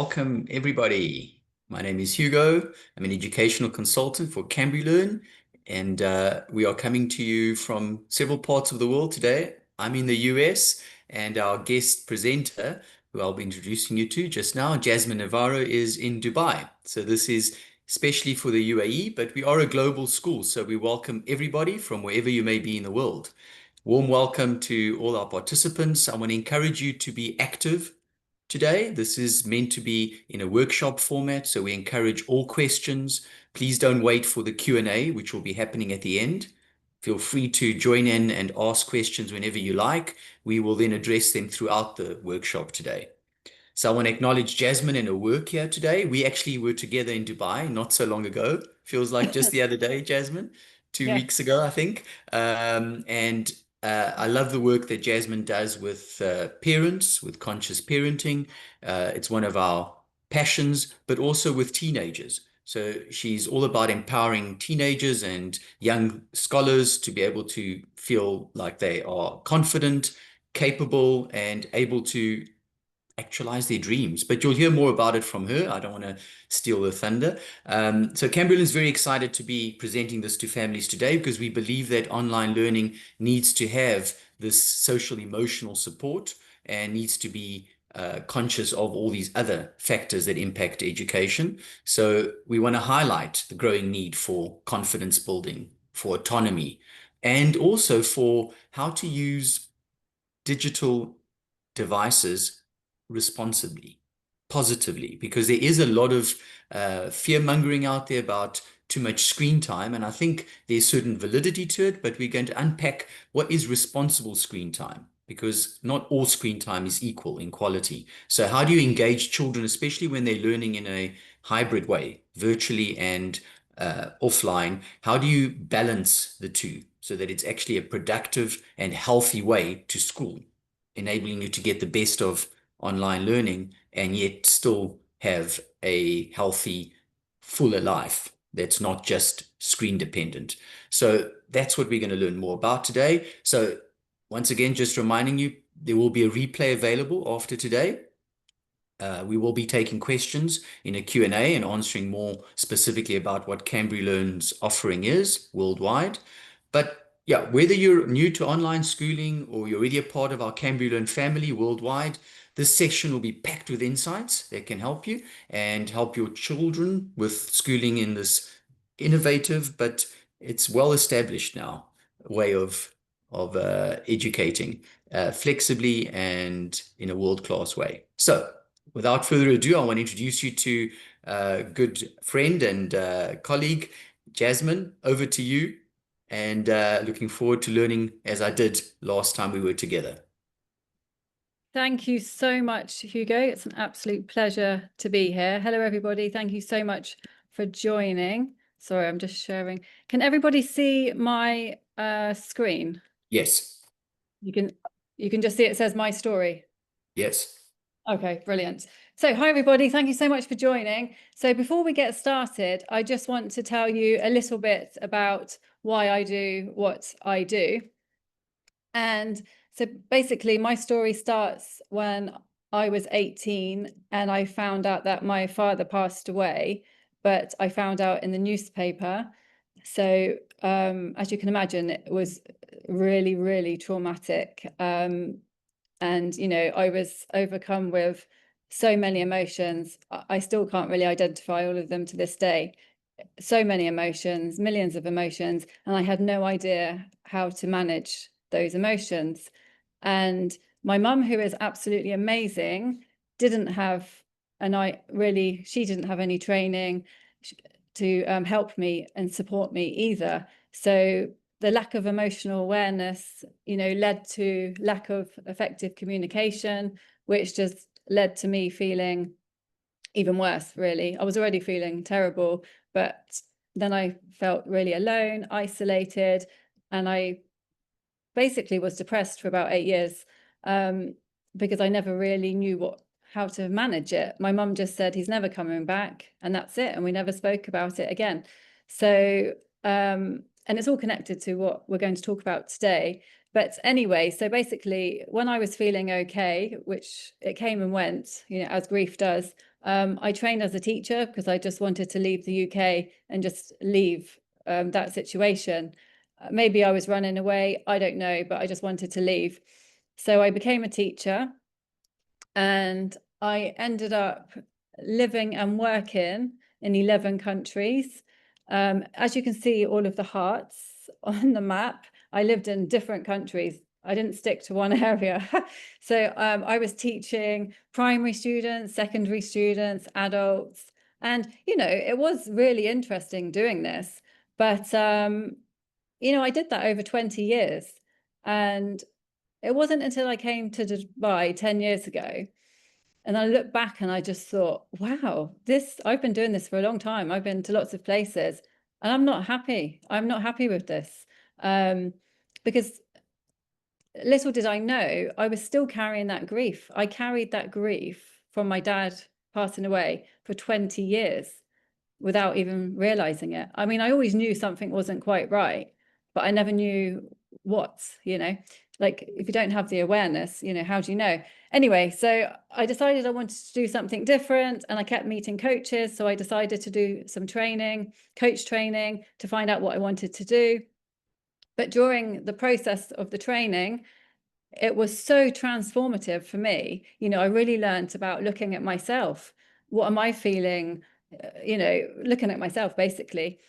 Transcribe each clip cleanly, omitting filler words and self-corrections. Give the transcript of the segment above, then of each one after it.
welcome everybody. My name is Hugo. I'm an educational consultant for Cambrilearn, and we are coming to you from several parts of the world today. I'm in the US, and our guest presenter, who I'll be introducing you to just now, Jasmine Navarro, is in Dubai. So this is especially for the UAE, but we are a global school, so we welcome everybody from wherever you may be in the world. Warm welcome to all our participants. I want to encourage you to be active today. This is meant to be in a workshop format, so we encourage all questions. Please don't wait for the Q&A, which will be happening at the end. Feel free to join in and ask questions whenever you like. We will then address them throughout the workshop today. So I want to acknowledge Jasmine and her work here today. We actually were together in Dubai not so long ago. Feels like just the other day, Jasmine, 2 weeks Yes. ago, I think. And I love the work that Jasmine does with parents, with conscious parenting. It's one of our passions, but also with teenagers. So she's all about empowering teenagers and young scholars to be able to feel like they are confident, capable, and able to actualize their dreams. But you'll hear more about it from her. I don't want to steal the thunder. So Cambrilearn is very excited to be presenting this to families today because we believe that online learning needs to have this social emotional support and needs to be conscious of all these other factors that impact education. So we want to highlight the growing need for confidence building, for autonomy, and also for how to use digital devices responsibly, positively, because there is a lot of fear mongering out there about too much screen time. And I think there's certain validity to it, but we're going to unpack what is responsible screen time, because not all screen time is equal in quality. So how do you engage children, especially when they're learning in a hybrid way, virtually and offline? How do you balance the two so that it's actually a productive and healthy way to school, enabling you to get the best of online learning and yet still have a healthy, fuller life that's not just screen dependent? So that's what we're going to learn more about today. So once again, just reminding you, there will be a replay available after today. We will be taking questions in a Q&A and answering more specifically about what Cambrilearn's offering is worldwide. But yeah, whether you're new to online schooling or you're already a part of our Cambrilearn family worldwide, this session will be packed with insights that can help you and help your children with schooling in this innovative, but it's well established now way of educating flexibly and in a world-class way. So without further ado, I want to introduce you to a good friend and colleague, Jasmine. Over to you, and looking forward to learning as I did last time we were together. Thank you so much, Hugo. It's an absolute pleasure to be here. Hello, everybody. Thank you so much for joining. Sorry, I'm just sharing. Can everybody see my screen? Yes. You can just see it says my story. Yes. Okay, brilliant. So hi, everybody. Thank you so much for joining. So before we get started, I just want to tell you a little bit about why I do what I do. And so basically, my story starts when I was 18 and I found out that my father passed away, but I found out in the newspaper. So as you can imagine, it was really, really traumatic. And, you know, I was overcome with so many emotions. I still can't really identify all of them to this day. So many emotions, millions of emotions, and I had no idea how to manage those emotions. And my mum, who is absolutely amazing, didn't have, she didn't have any training to help me and support me either. So the lack of emotional awareness, you know, led to lack of effective communication, which just led to me feeling even worse, really. I was already feeling terrible, but then I felt really alone, isolated, and I basically was depressed for about 8 years because I never really knew how to manage it. My mum just said, he's never coming back, and that's it. And we never spoke about it again. So, and it's all connected to what we're going to talk about today. But anyway, so basically, when I was feeling okay, which it came and went, you know, as grief does, I trained as a teacher because I just wanted to leave the UK and just leave that situation. Maybe I was running away, I don't know, but I just wanted to leave. So I became a teacher, and I ended up living and working in 11 countries. As you can see, all of the hearts on the map, I lived in different countries. I didn't stick to one area. So I was teaching primary students, secondary students, adults. And, you know, it was really interesting doing this. But, you know, I did that over 20 years. And it wasn't until I came to Dubai 10 years ago, and I look back and I just thought, wow, I've been doing this for a long time. I've been to lots of places and I'm not happy. I'm not happy with this. Because little did I know, I was still carrying that grief. I carried that grief from my dad passing away for 20 years without even realizing it. I mean, I always knew something wasn't quite right, but I never knew what, you know, like if you don't have the awareness, you know, how do you know? Anyway, so I decided I wanted to do something different, and I kept meeting coaches. So I decided to do some training, coach training, to find out what I wanted to do. But during the process of the training, it was so transformative for me. You know, I really learned about looking at myself. What am I feeling? You know, looking at myself basically.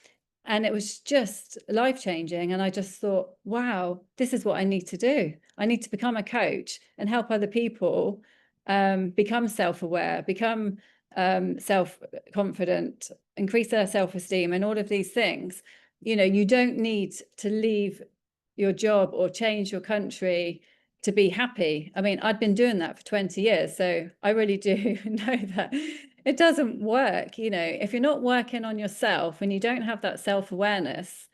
And it was just life-changing. And I just thought, wow, this is what I need to do. I need to become a coach and help other people become self-aware, become self-confident, increase their self-esteem, and all of these things. You know, you don't need to leave your job or change your country to be happy. I mean, I'd been doing that for 20 years, so I really do know that it doesn't work. You know, if you're not working on yourself and you don't have that self-awareness,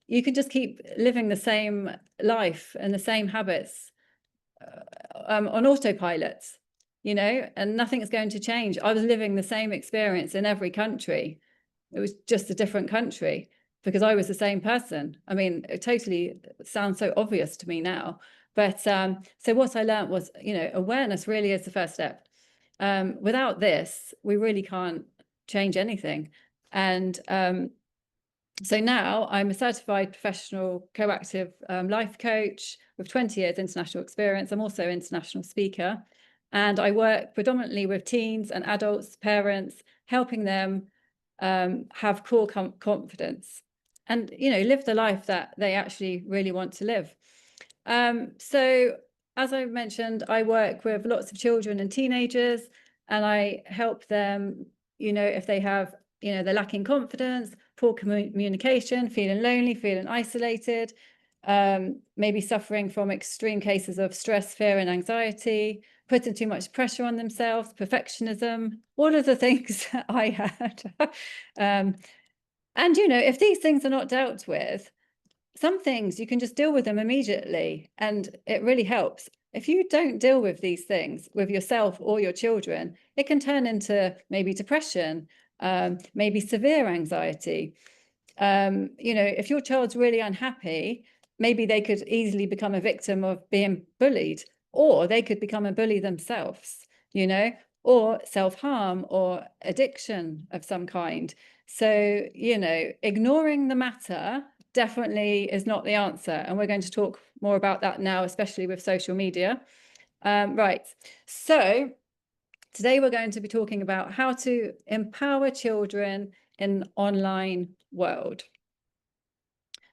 you can just keep living the same life and the same habits on autopilot, you know, and nothing's going to change. I was living the same experience in every country. It was just a different country because I was the same person. I mean, it totally sounds so obvious to me now. But so what I learned was, you know, awareness really is the first step. Without this, we really can't change anything. And so now I'm a certified professional coactive life coach with 20 years international experience. I'm also an international speaker, and I work predominantly with teens and adults, parents, helping them have core confidence and, you know, live the life that they actually really want to live. So as I mentioned, I work with lots of children and teenagers, and I help them, you know, if they have, you know, they're lacking confidence, poor communication, feeling lonely, feeling isolated, maybe suffering from extreme cases of stress, fear, and anxiety, putting too much pressure on themselves, perfectionism, all of the things that I had. And, you know, if these things are not dealt with, some things you can just deal with them immediately, and it really helps. If you don't deal with these things with yourself or your children, it can turn into maybe depression, maybe severe anxiety. You know, if your child's really unhappy, maybe they could easily become a victim of being bullied, or they could become a bully themselves, you know, or self-harm or addiction of some kind. So, you know, ignoring the matter definitely is not the answer. And we're going to talk more about that now, especially with social media. Right. So today we're going to be talking about how to empower children in an online world.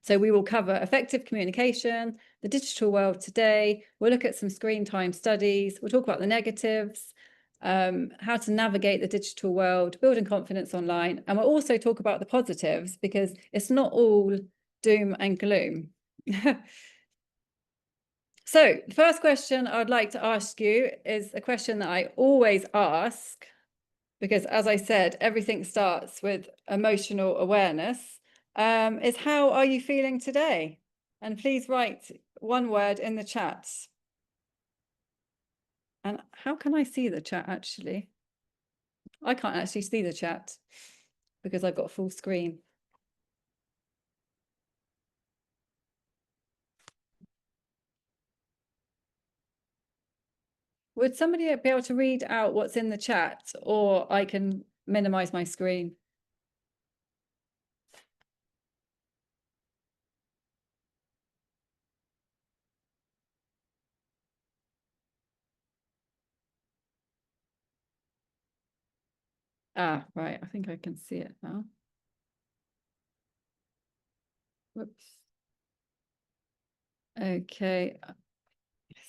So we will cover effective communication, the digital world today. We'll look at some screen time studies. We'll talk about the negatives, how to navigate the digital world, building confidence online. And we'll also talk about the positives, because it's not all doom and gloom. So the first question I would like to ask you is a question that I always ask, because as I said, everything starts with emotional awareness, is how are you feeling today? And please write one word in the chat. And how can I see the chat actually? I can't actually see the chat because I've got full screen. Would somebody be able to read out what's in the chat, or I can minimize my screen? Ah, right. I think I can see it now. Whoops. Okay. For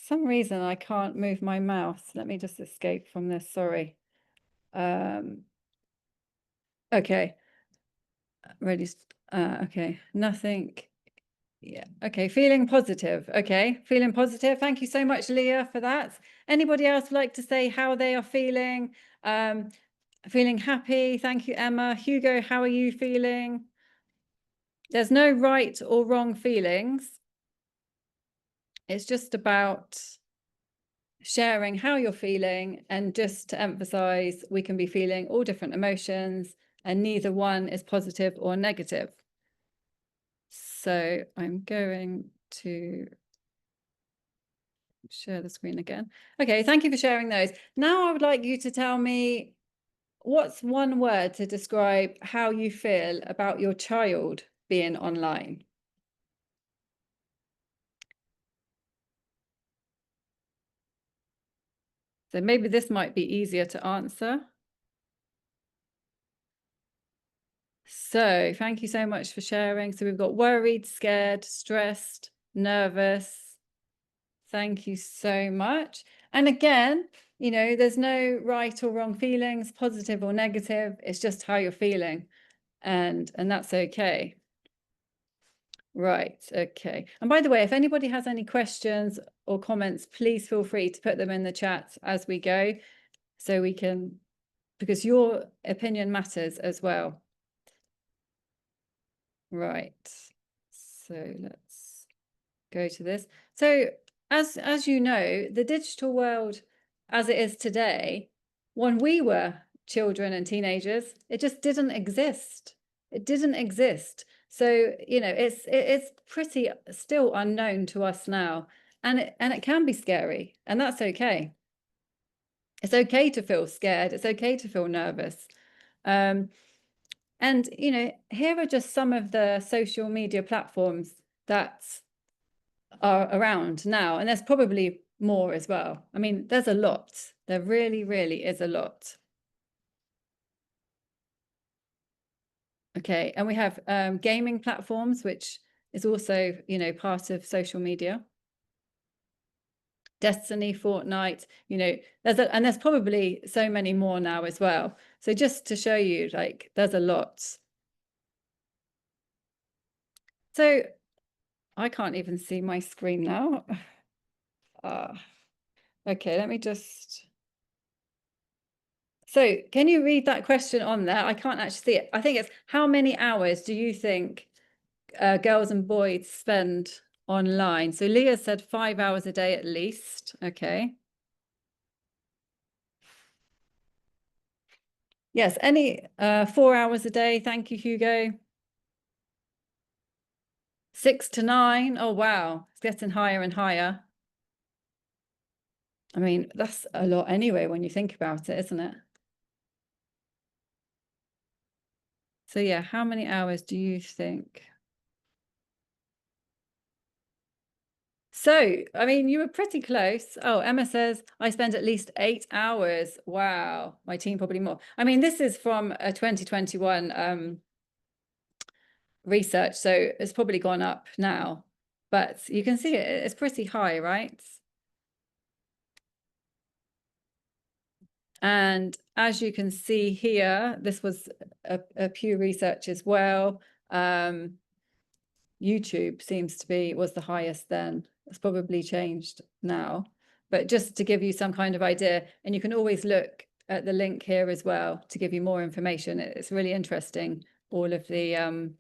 some reason I can't move my mouse. Let me just escape from this. Sorry. Okay. Ready. Okay. Nothing. Yeah. Okay. Feeling positive. Okay. Feeling positive. Thank you so much, Leah, for that. Anybody else like to say how they are feeling? Feeling happy. Thank you, Emma. Hugo, how are you feeling? There's no right or wrong feelings. It's just about sharing how you're feeling, and just to emphasize, we can be feeling all different emotions and neither one is positive or negative. So I'm going to share the screen again. Okay, thank you for sharing those. Now I would like you to tell me, what's one word to describe how you feel about your child being online? So maybe this might be easier to answer. So thank you so much for sharing. So we've got worried, scared, stressed, nervous. Thank you so much. And again, you know, there's no right or wrong feelings, positive or negative. It's just how you're feeling. And that's okay. Right. Okay. And by the way, if anybody has any questions or comments, please feel free to put them in the chat as we go, so we can, because your opinion matters as well. Right. So let's go to this. So as you know, the digital world as it is today, when we were children and teenagers, it just didn't exist. It didn't exist. So, you know, it's pretty still unknown to us now. And it can be scary, and that's okay. It's okay to feel scared. It's okay to feel nervous. And, you know, here are just some of the social media platforms that are around now. And there's probably more as well. I mean, there's a lot. There really, really is a lot. Okay. And we have gaming platforms, which is also, you know, part of social media. Destiny, Fortnite, you know, and there's probably so many more now as well. So just to show you, like, there's a lot. So I can't even see my screen now. Okay, let me just. So can you read that question on there? I can't actually see it. I think it's, how many hours do you think girls and boys spend online? So Leah said 5 hours a day at least. Okay. Yes, any 4 hours a day. Thank you, Hugo. 6 to 9. Oh, wow. It's getting higher and higher. I mean, that's a lot anyway when you think about it, isn't it? So yeah, how many hours do you think? So, I mean, you were pretty close. Oh, Emma says, I spend at least 8 hours. Wow. My team probably more. I mean, this is from a 2021 research, so it's probably gone up now. But you can see it's pretty high, right? And as you can see here, this was a Pew research as well. YouTube seems to be, was the highest then. It's probably changed now. But just to give you some kind of idea, and you can always look at the link here as well to give you more information. It's really interesting, all of the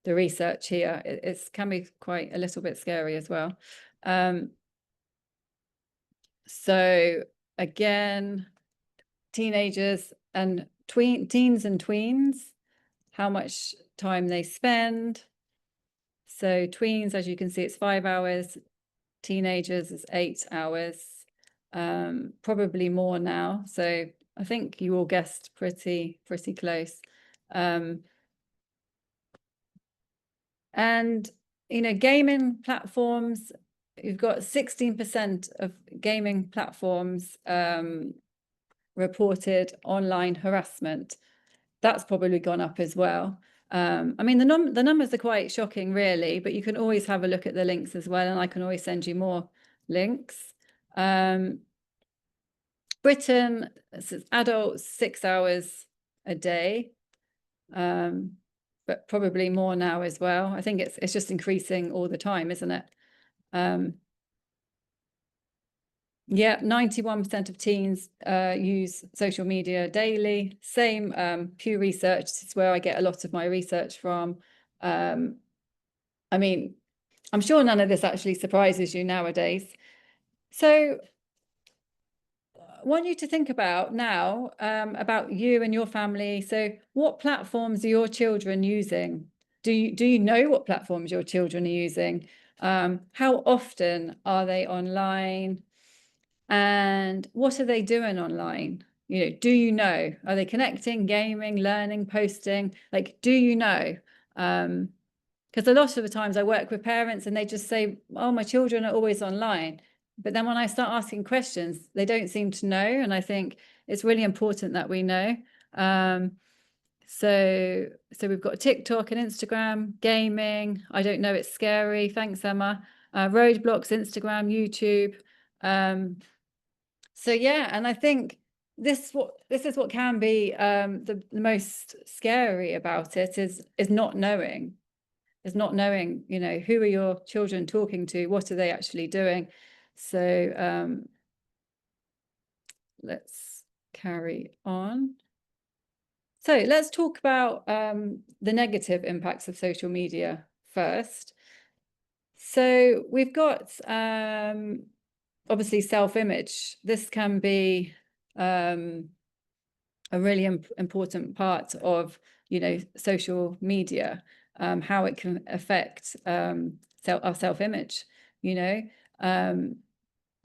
research here. It can be quite a little bit scary as well. So again, teenagers and teens and tweens, how much time they spend. So tweens, as you can see, it's 5 hours. Teenagers is 8 hours. probably more now. So I think you all guessed pretty close. And, you know, gaming platforms, you've got 16% of gaming platforms reported online harassment. That's probably gone up as well. I mean, the numbers are quite shocking, really, but you can always have a look at the links as well, and I can always send you more links. Britain, adults 6 hours a day, but probably more now as well. I think it's just increasing all the time, isn't it? Yeah, 91% of teens use social media daily. Same Pew Research, this is where I get a lot of my research from. I mean, I'm sure none of this actually surprises you nowadays. So I want you to think about now about you and your family. So what platforms are your children using? Do you know what platforms your children are using? How often are they online? And what are they doing online? You know, do you know? Are they connecting, gaming, learning, posting? Like, do you know? Because a lot of the times I work with parents and they just say, oh, my children are always online. But then when I start asking questions, they don't seem to know. And I think it's really important that we know. So we've got TikTok and Instagram, gaming. I don't know, it's scary. Thanks, Emma. Roadblocks, Instagram, YouTube. So yeah, and I think this is what can be the most scary about it is not knowing. Is not knowing, you know, who are your children talking to? What are they actually doing? So let's carry on. So let's talk about the negative impacts of social media first. So we've got obviously self-image. This can be a really important part of, you know, social media, how it can affect our self-image, you know.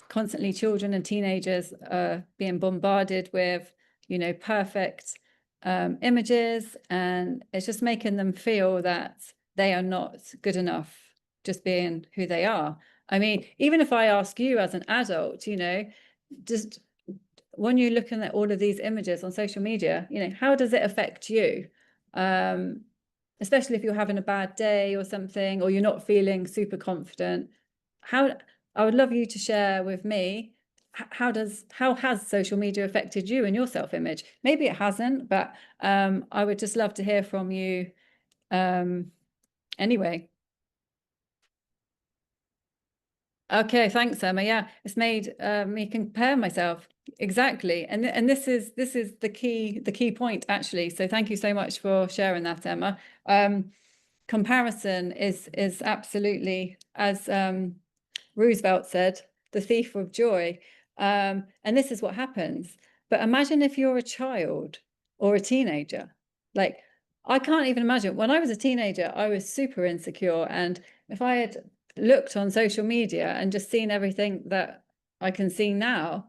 Constantly children and teenagers are being bombarded with, you know, perfect images, and it's just making them feel that they are not good enough just being who they are. I mean, even if I ask you as an adult, you know, just when you're looking at all of these images on social media, you know, how does it affect you? Especially if you're having a bad day or something, or you're not feeling super confident. I would love you to share with me, how has social media affected you and your self-image? Maybe it hasn't, but I would just love to hear from you anyway. Okay, thanks, Emma. Yeah, it's made me compare myself. Exactly. And this is the key point, actually. So thank you so much for sharing that, Emma. Comparison is absolutely, as Roosevelt said, the thief of joy. And this is what happens. But imagine if you're a child or a teenager. Like, I can't even imagine. When I was a teenager, I was super insecure. And if I had looked on social media and just seen everything that I can see now,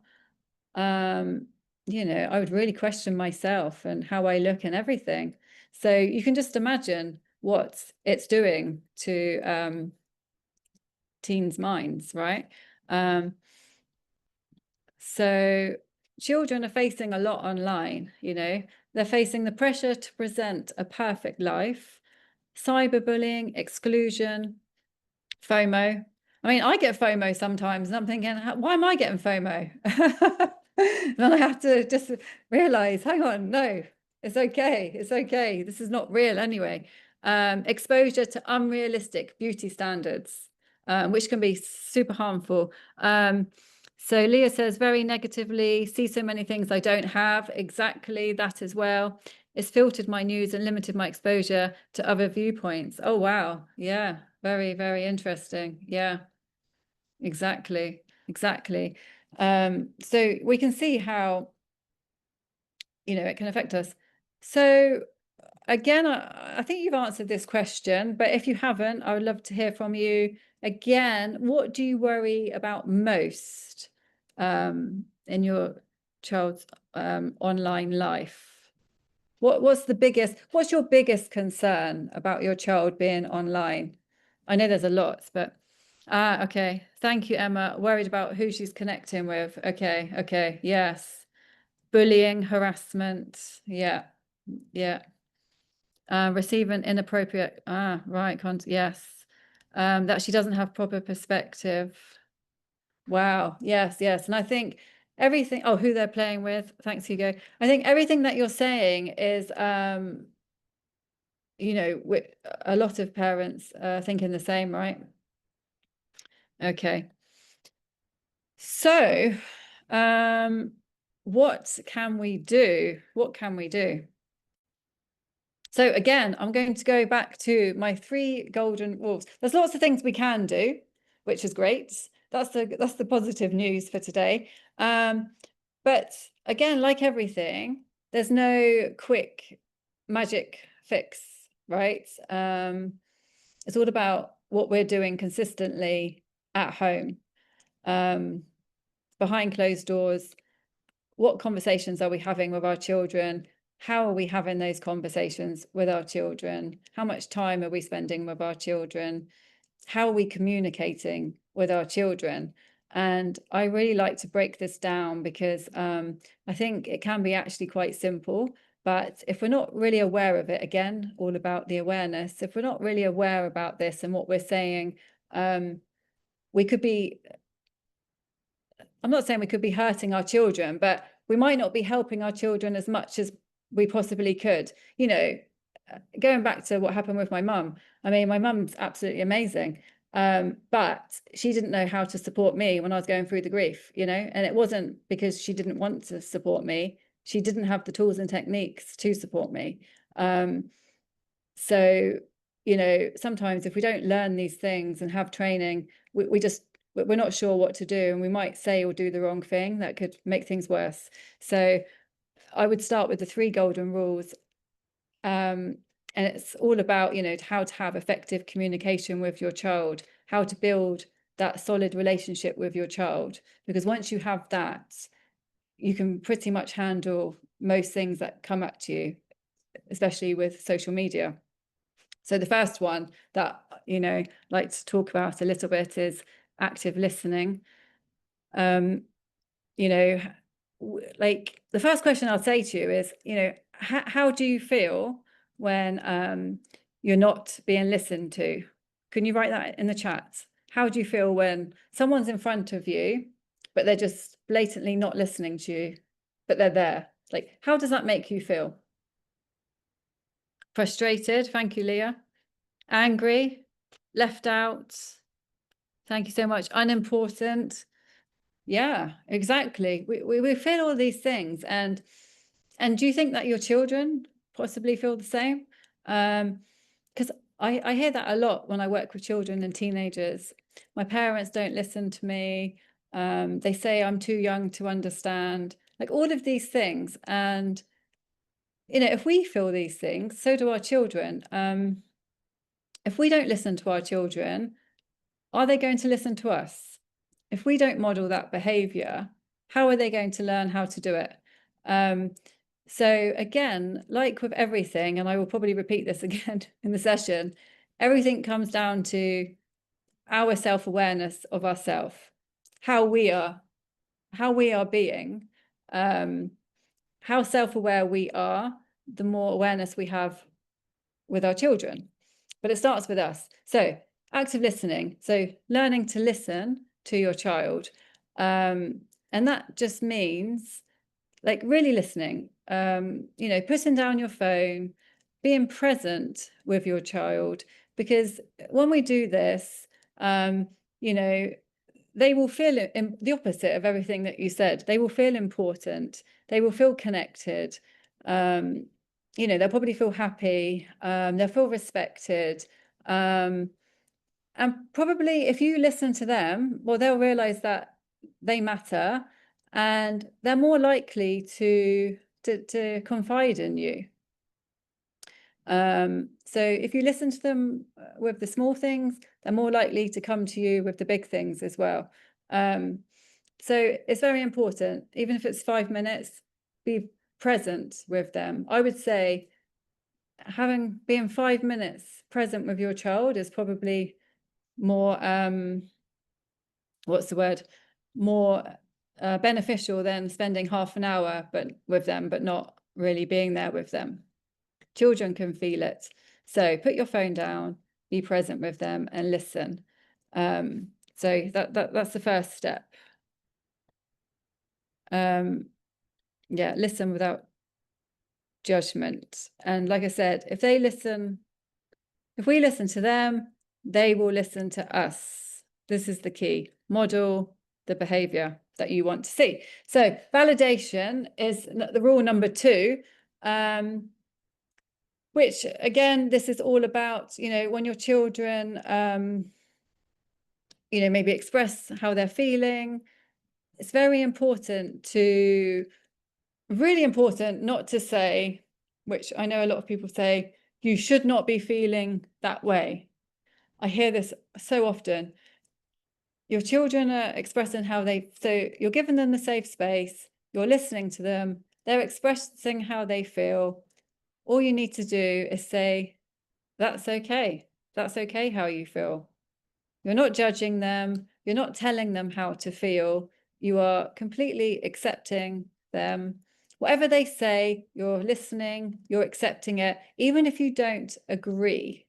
you know, I would really question myself and how I look and everything. So you can just imagine what it's doing to teens' minds, right? So children are facing a lot online, you know, they're facing the pressure to present a perfect life, cyberbullying, exclusion, FOMO. I mean, I get FOMO sometimes and I'm thinking, why am I getting FOMO? Then I have to just realize, hang on, no, it's okay. It's okay. This is not real anyway. Exposure to unrealistic beauty standards, which can be super harmful. So Leah says, very negatively, see so many things I don't have. Exactly that as well. It's filtered my news and limited my exposure to other viewpoints. Oh, wow. Yeah. Very, very interesting. Yeah, exactly. Exactly. So we can see how, you know, it can affect us. So again, I think you've answered this question, but if you haven't, I would love to hear from you. Again, what do you worry about most? in your child's online life? What's your biggest concern about your child being online? I know there's a lot, but okay. Thank you, Emma. Worried about who she's connecting with. Okay, yes. Bullying, harassment. Yeah. Receiving inappropriate, right, yes. That she doesn't have proper perspective. Wow, yes. And I think everything, who they're playing with. Thanks, Hugo. I think everything that you're saying is, a lot of parents are thinking the same, right? Okay. So, what can we do? So again, I'm going to go back to my 3 golden rules. There's lots of things we can do, which is great. That's the positive news for today. But again, like everything, there's no quick magic fix, right? It's all about what we're doing consistently at home, behind closed doors. What conversations are we having with our children? How are we having those conversations with our children? How much time are we spending with our children? How are we communicating with our children? And I really like to break this down because I think it can be actually quite simple. But if we're not really aware of it, again, all about the awareness, if we're not really aware about this and what we're saying, we could be, I'm not saying we could be hurting our children, but we might not be helping our children as much as we possibly could. Going back to what happened with my mum, I mean, my mum's absolutely amazing. But she didn't know how to support me when I was going through the grief, and it wasn't because she didn't want to support me. She didn't have the tools and techniques to support me. So, sometimes if we don't learn these things and have training, we're not sure what to do, and we might say or do the wrong thing that could make things worse. So I would start with the 3 golden rules. And it's all about, how to have effective communication with your child, how to build that solid relationship with your child. Because once you have that, you can pretty much handle most things that come at you, especially with social media. So the first one that, like to talk about a little bit is active listening. Like the first question I'll say to you is, how do you feel when you're not being listened to? Can you write that in the chat? How do you feel when someone's in front of you, but they're just blatantly not listening to you, but they're there? Like, how does that make you feel? Frustrated. Thank you, Leah. Angry. Left out. Thank you so much. Unimportant. Yeah, exactly. We feel all these things. And do you think that your children possibly feel the same? Because I hear that a lot when I work with children and teenagers. My parents don't listen to me. They say I'm too young to understand, like all of these things. And, if we feel these things, so do our children. If we don't listen to our children, are they going to listen to us? If we don't model that behavior, how are they going to learn how to do it? So again, like with everything, and I will probably repeat this again in the session, everything comes down to our self-awareness of ourselves, how we are being, how self-aware we are, the more awareness we have with our children. But it starts with us. So active listening. So learning to listen to your child. And that just means like really listening, putting down your phone, being present with your child, because when we do this, they will feel the opposite of everything that you said. They will feel important. They will feel connected. They'll probably feel happy. They'll feel respected. And probably if you listen to them, well, they'll realize that they matter, and they're more likely to confide in you. So if you listen to them with the small things, they're more likely to come to you with the big things as well. So it's very important, even if it's 5 minutes, be present with them. I would say being 5 minutes present with your child is probably more what's the word, more beneficial than spending half an hour with them but not really being there with them. Children can feel it. So put your phone down, be present with them and listen. So that's the first step. Yeah, listen without judgment. And like I said, if we listen to them, they will listen to us. This is the key. Model the behavior that you want to see. So validation is the rule number 2, which again, this is all about, when your children, maybe express how they're feeling. It's very important really important not to say, which I know a lot of people say, you should not be feeling that way. I hear this so often. Your children are expressing so you're giving them the safe space, you're listening to them, they're expressing how they feel. All you need to do is say, that's okay. That's okay how you feel. You're not judging them. You're not telling them how to feel. You are completely accepting them. Whatever they say, you're listening, you're accepting it, even if you don't agree.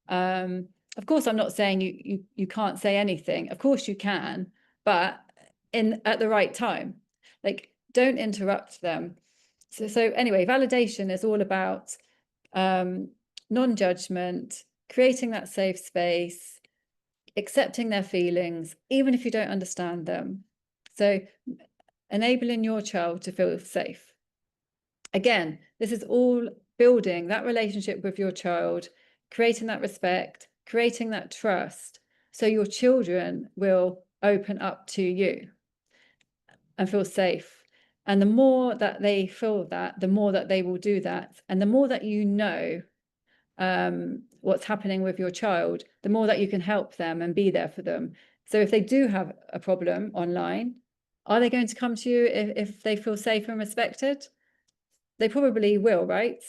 Of course, I'm not saying you can't say anything. Of course you can, but at the right time. Like, don't interrupt them. So anyway, validation is all about non-judgment, creating that safe space, accepting their feelings, even if you don't understand them. So enabling your child to feel safe. Again, this is all building that relationship with your child, creating that respect, creating that trust, so your children will open up to you and feel safe. And the more that they feel that, the more that they will do that. And the more that you know what's happening with your child, the more that you can help them and be there for them. So if they do have a problem online, are they going to come to you if they feel safe and respected? They probably will, right?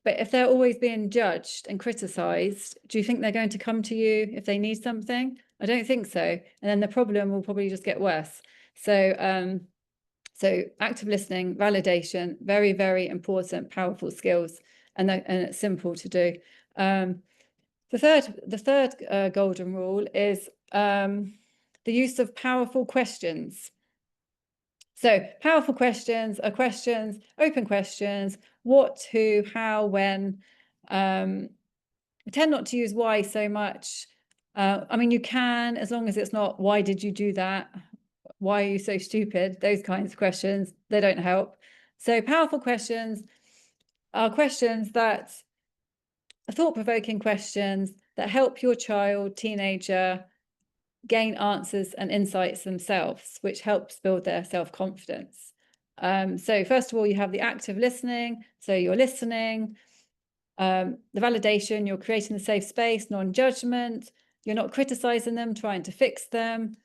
But if they're always being judged and criticized, do you think they're going to come to you if they need something? I don't think so. And then the problem will probably just get worse. So active listening, validation, very, very important, powerful skills, and it's simple to do. The third golden rule is the use of powerful questions. So powerful questions are questions, open questions, what, who, how, when. We tend not to use why so much. I mean, you can, as long as it's not, why did you do that? Why are you so stupid? Those kinds of questions, they don't help. So powerful questions are questions that are thought-provoking questions that help your child, teenager, gain answers and insights themselves, which helps build their self-confidence. So first of all, you have the active listening. So you're listening. The validation, you're creating the safe space, non-judgment. You're not criticizing them, trying to fix them.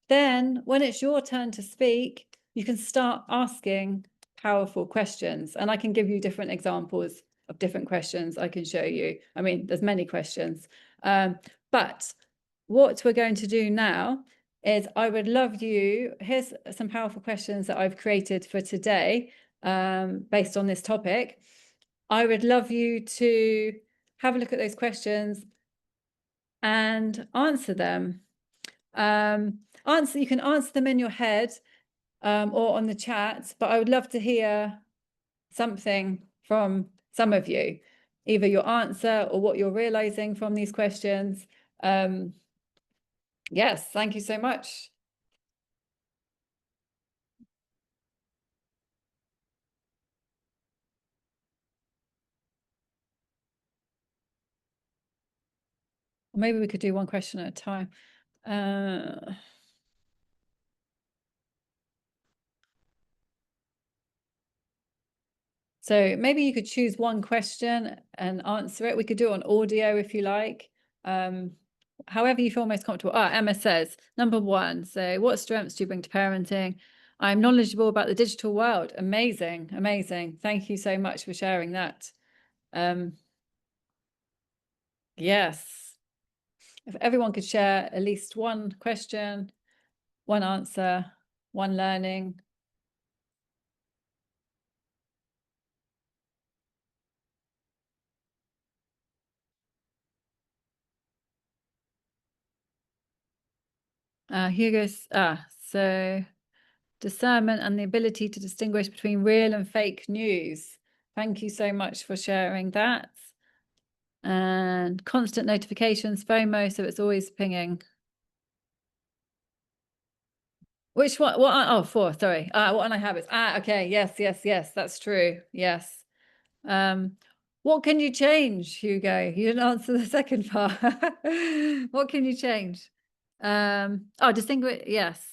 Then when it's your turn to speak, you can start asking powerful questions. And I can give you different examples of different questions I can show you. I mean, there's many questions. But what we're going to do now is here's some powerful questions that I've created for today based on this topic. I would love you to have a look at those questions and answer them. You can answer them in your head or on the chat, but I would love to hear something from some of you, either your answer or what you're realizing from these questions. Yes, thank you so much. Maybe we could do one question at a time. So maybe you could choose one question and answer it. We could do it on audio if you like. however you feel most comfortable. Emma says, number 1, so what strengths do you bring to parenting? I'm knowledgeable about the digital world. Amazing, amazing. Thank you so much for sharing that. Yes. If everyone could share at least one question, one answer, one learning. Hugo's, so discernment and the ability to distinguish between real and fake news. Thank you so much for sharing that. And constant notifications, FOMO, so it's always pinging. Which one? What? Oh, 4, sorry. What one I have is, okay, yes, that's true. Yes. What can you change, Hugo? You didn't answer the second part. What can you change? Distinguish, yes.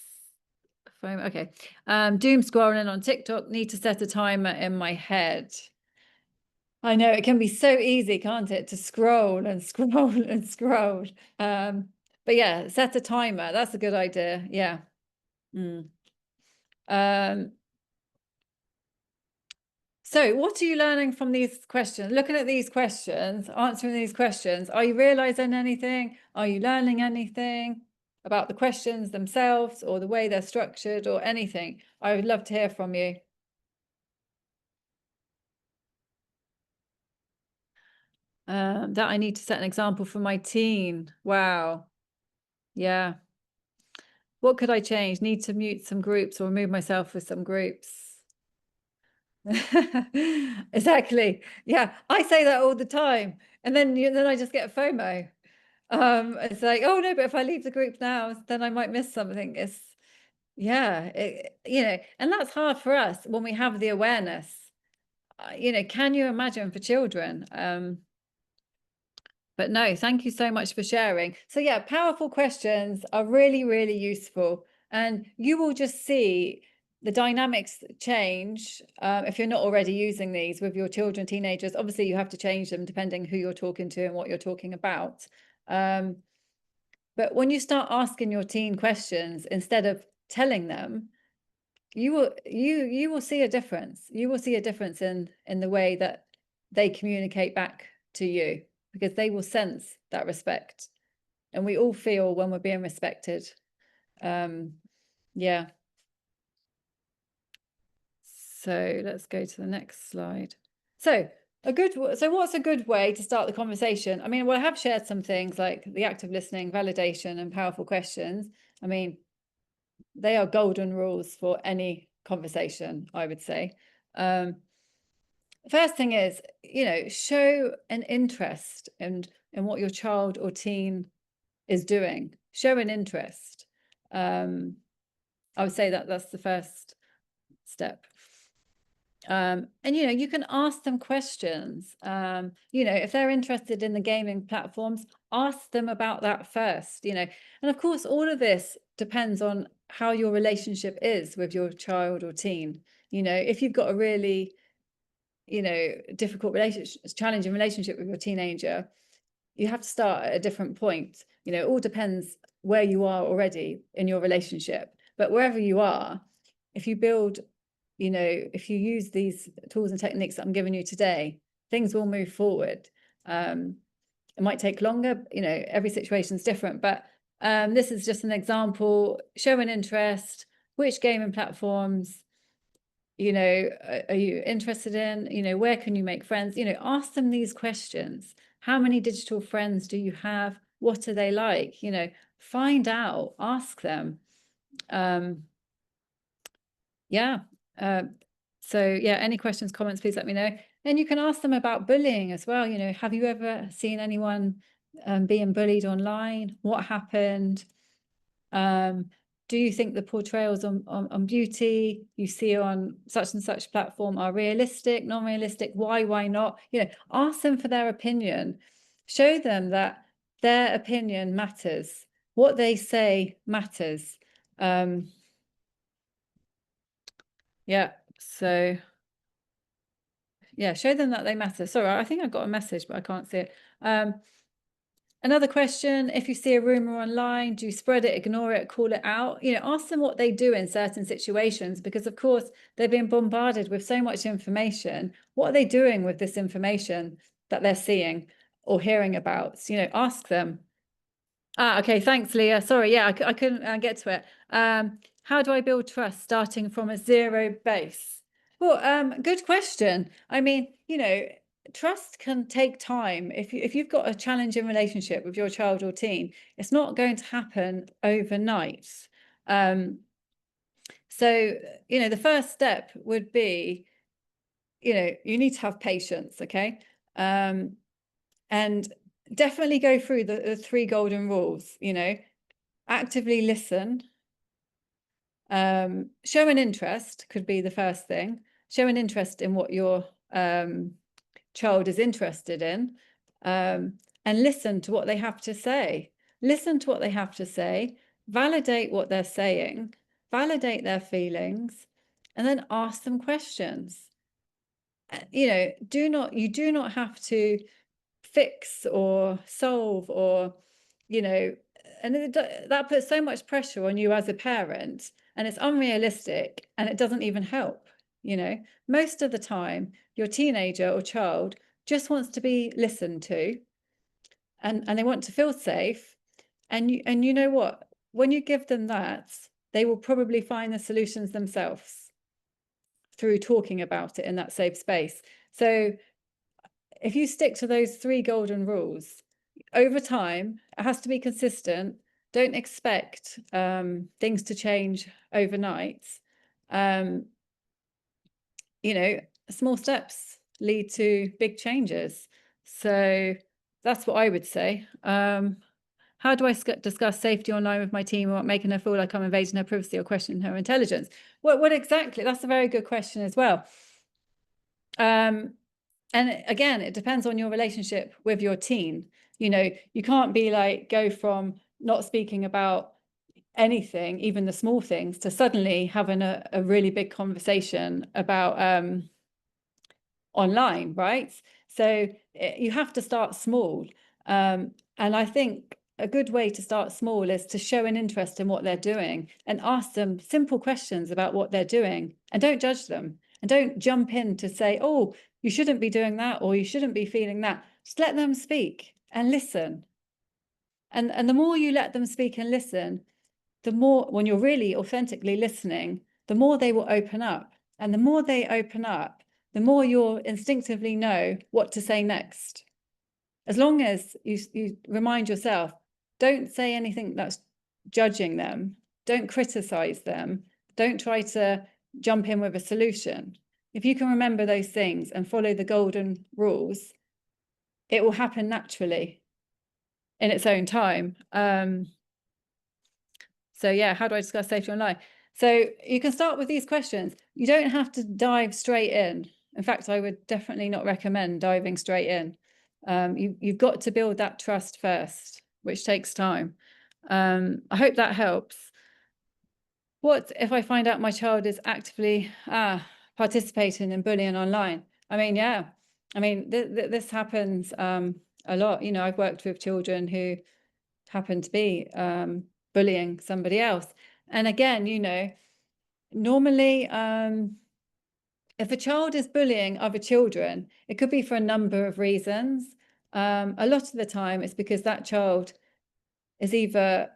Okay. Doom scrolling on TikTok, need to set a timer in my head. I know it can be so easy, can't it, to scroll and scroll and scroll. But yeah, set a timer. That's a good idea. Yeah. So what are you learning from these questions? Looking at these questions, answering these questions, are you realizing anything? Are you learning anything about the questions themselves or the way they're structured or anything? I would love to hear from you. That I need to set an example for my teen. Wow. Yeah. What could I change? Need to mute some groups or remove myself with some groups. Exactly. Yeah, I say that all the time, and then I just get FOMO. It's like, oh no, but if I leave the group now, then I might miss something. It's and that's hard for us when we have the awareness. Can you imagine for children? But no, thank you so much for sharing. So yeah, powerful questions are really, really useful, and you will just see the dynamics change if you're not already using these with your children, teenagers. Obviously, you have to change them depending who you're talking to and what you're talking about. But when you start asking your teen questions instead of telling them, you will see a difference. You will see a difference in the way that they communicate back to you, because they will sense that respect, and we all feel when we're being respected. Yeah. So let's go to the next slide. So what's a good way to start the conversation? I mean, well, I have shared some things like the active listening, validation, and powerful questions. I mean, they are golden rules for any conversation, I would say. First thing is, show an interest in what your child or teen is doing. Show an interest. I would say that that's the first step. And you can ask them questions. If they're interested in the gaming platforms, ask them about that first. And of course, all of this depends on how your relationship is with your child or teen. If you've got a really difficult relationship, challenging relationship with your teenager, you have to start at a different point. It all depends where you are already in your relationship, but wherever you are, if you build, if you use these tools and techniques that I'm giving you today, things will move forward. It might take longer, every situation is different, but this is just an example. Show an interest. Which gaming platforms are you interested in? Where can you make friends? Ask them these questions. How many digital friends do you have? What are they like? Find out, ask them. Yeah. So yeah, any questions, comments, please let me know. And you can ask them about bullying as well. Have you ever seen anyone being bullied online? What happened? Do you think the portrayals on beauty you see on such and such platform are realistic, non-realistic? Why not? Ask them for their opinion. Show them that their opinion matters. What they say matters. Yeah, so yeah, show them that they matter. Sorry, I think I got a message, but I can't see it. And Another question, if you see a rumor online, do you spread it, ignore it, call it out? Ask them what they do in certain situations, because of course they've been bombarded with so much information. What are they doing with this information that they're seeing or hearing about? Ask them. Okay, thanks, Leah. Sorry, yeah, I couldn't get to it. How do I build trust starting from a zero base? Well, good question. I mean, trust can take time. If you've got a challenging relationship with your child or teen, it's not going to happen overnight. So, the first step would be, you need to have patience, okay? And definitely go through the 3 golden rules, actively listen. Show an interest could be the first thing. Show an interest in what your child is interested in, and listen to what they have to say. Listen to what they have to say, validate what they're saying, validate their feelings, and then ask them questions. You do not have to fix or solve or, and that puts so much pressure on you as a parent, and it's unrealistic, and it doesn't even help. Most of the time your teenager or child just wants to be listened to, and they want to feel safe, and you know what, when you give them that, they will probably find the solutions themselves through talking about it in that safe space. So if you stick to those 3 golden rules over time, it has to be consistent. Don't expect things to change overnight. Small steps lead to big changes. So that's what I would say. How do I discuss safety online with my team without making her feel like I'm invading her privacy or questioning her intelligence? What exactly? That's a very good question as well. And again, it depends on your relationship with your teen. You can't be like, go from not speaking about anything, even the small things, to suddenly having a really big conversation about online, right? So you have to start small. And I think a good way to start small is to show an interest in what they're doing and ask them simple questions about what they're doing, and don't judge them, and don't jump in to say, oh, you shouldn't be doing that, or you shouldn't be feeling that. Just let them speak and listen. And the more you let them speak and listen, the more, when you're really authentically listening, the more they will open up. And the more they open up, the more you'll instinctively know what to say next. As long as you remind yourself, don't say anything that's judging them, don't criticize them, don't try to jump in with a solution. If you can remember those things and follow the golden rules, it will happen naturally in its own time. So yeah, how do I discuss safety online? So you can start with these questions. You don't have to dive straight in. In fact, I would definitely not recommend diving straight in. You've got to build that trust first, which takes time. I hope that helps. What if I find out my child is actively participating in bullying online? I mean, yeah, I mean, this happens a lot. I've worked with children who happen to be bullying somebody else. And again, normally, if a child is bullying other children, it could be for a number of reasons. A lot of the time, it's because that child is either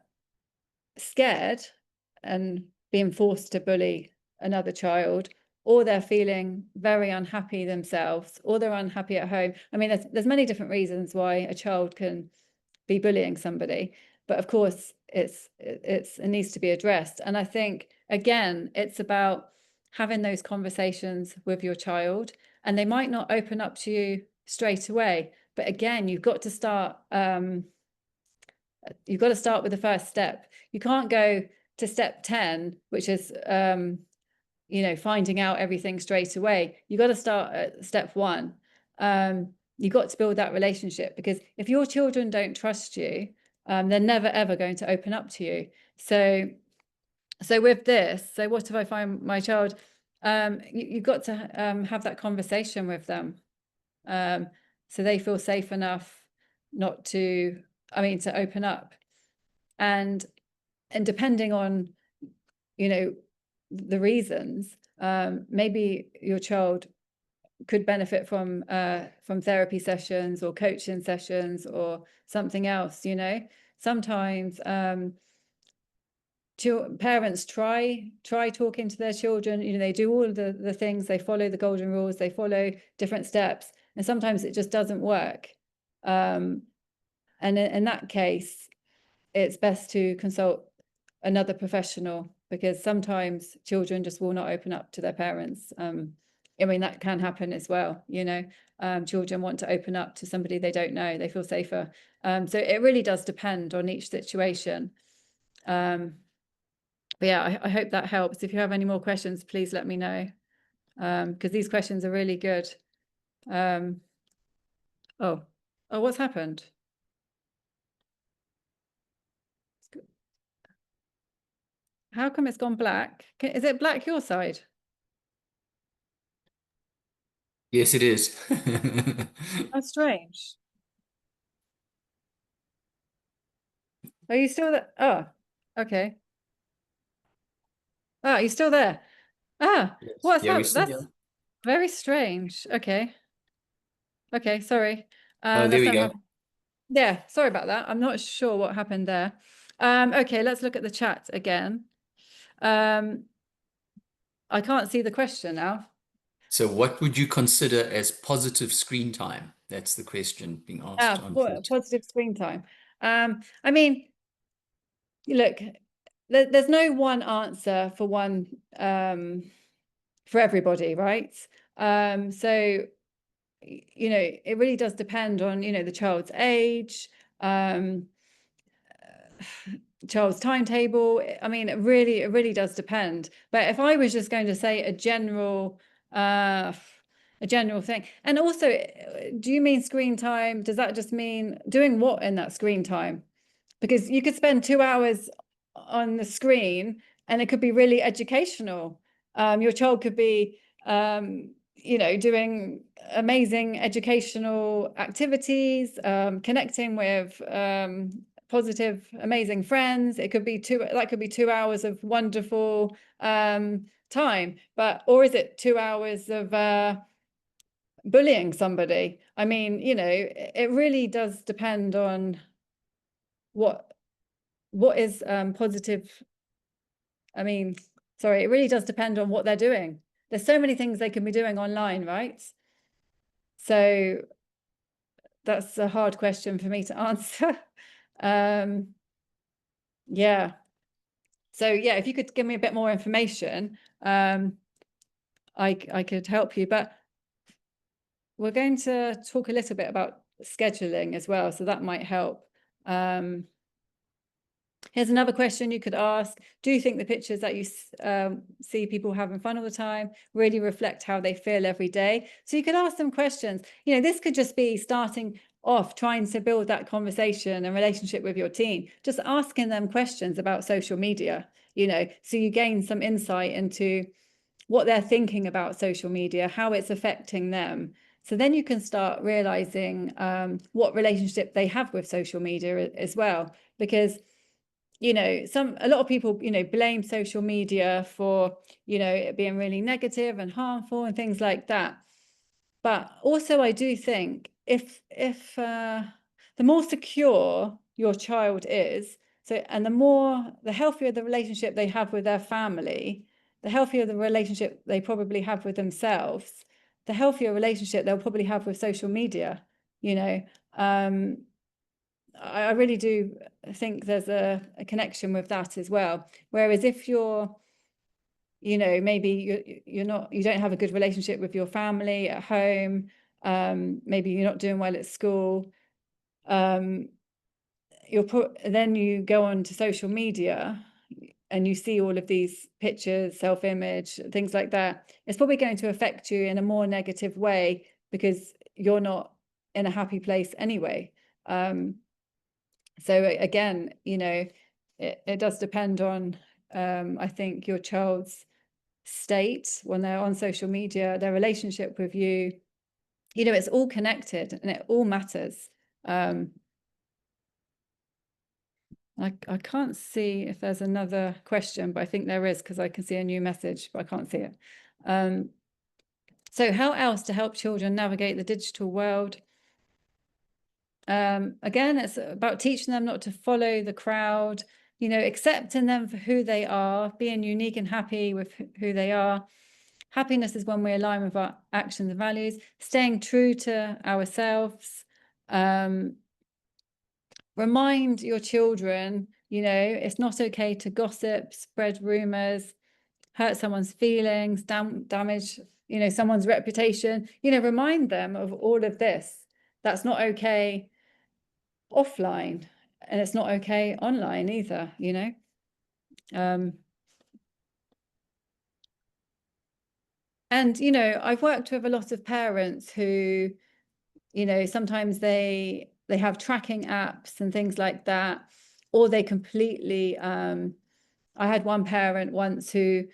scared and being forced to bully another child, or they're feeling very unhappy themselves, or they're unhappy at home. I mean, there's many different reasons why a child can be bullying somebody, but of course it needs to be addressed. And I think, again, it's about having those conversations with your child, and they might not open up to you straight away, but again, you've got to start with the first step. You can't go to step 10, which is finding out everything straight away. You got to start at step 1. You've got to build that relationship, because if your children don't trust you, they're never ever going to open up to you. So with this, so what if I find my child, you've got to have that conversation with them, so they feel safe enough not to to open up. And depending on, the reasons, maybe your child could benefit from therapy sessions or coaching sessions or something else. Sometimes parents try talking to their children. They do all of the things, they follow the golden rules, they follow different steps, and sometimes it just doesn't work. And in that case, it's best to consult another professional, because sometimes children just will not open up to their parents. That can happen as well. Children want to open up to somebody they don't know, they feel safer. So it really does depend on each situation. But yeah, I hope that helps. If you have any more questions, please let me know, because these questions are really good. Oh, what's happened? How come it's gone black? Is it black your side? Yes, it is. That's strange. Are you still there? Oh, okay. Oh, you're still there. Yes. What's Yeah, we're happened? still That's here. very strange. Okay, sorry. Oh, there That's we not go. happened. Yeah, sorry about that. I'm not sure what happened there. Okay, let's look at the chat again. I can't see the question now. So what would you consider as positive screen time? That's the question being asked on chat. Positive screen time. Look, there's no one answer for everybody, right? So it really does depend on the child's age, child's timetable. It really does depend. But if I was just going to say a general thing, and also, do you mean screen time? Does that just mean doing what in that screen time? Because you could spend 2 hours on the screen and it could be really educational. Your child could be doing amazing educational activities, connecting with positive, amazing friends. It could be 2 hours of wonderful time. Or is it 2 hours of bullying somebody? It really does depend on what is positive. Sorry, it really does depend on what they're doing. There's so many things they can be doing online, right? So that's a hard question for me to answer. Yeah. So yeah, if you could give me a bit more information, I could help you. But we're going to talk a little bit about scheduling as well, so that might help. Here's another question you could ask. Do you think the pictures that you see people having fun all the time really reflect how they feel every day? So you could ask them questions. This could just be starting off trying to build that conversation and relationship with your teen, just asking them questions about social media, so you gain some insight into what they're thinking about social media, how it's affecting them. So then you can start realizing what relationship they have with social media as well, because a lot of people blame social media for it being really negative and harmful and things like that. But also I do think if the more secure your child is, and the healthier the relationship they have with their family, the healthier the relationship they probably have with themselves, the healthier relationship they'll probably have with social media. I really do think there's a connection with that as well. Whereas if you're, maybe you don't have a good relationship with your family at home, maybe you're not doing well at school, then you go on to social media and you see all of these pictures, self-image, things like that. It's probably going to affect you in a more negative way because you're not in a happy place anyway. So again, it does depend on, I think, your child's state when they're on social media, their relationship with you. It's all connected and it all matters. I can't see if there's another question, but I think there is, because I can see a new message, but I can't see it. So how else to help children navigate the digital world? Again, it's about teaching them not to follow the crowd, accepting them for who they are, being unique and happy with who they are. Happiness is when we align with our actions and values, staying true to ourselves. Remind your children, it's not okay to gossip, spread rumors, hurt someone's feelings, damage, someone's reputation. Remind them of all of this. That's not okay offline, and it's not okay online either, and I've worked with a lot of parents who, sometimes they have tracking apps and things like that, or they completely I had one parent once who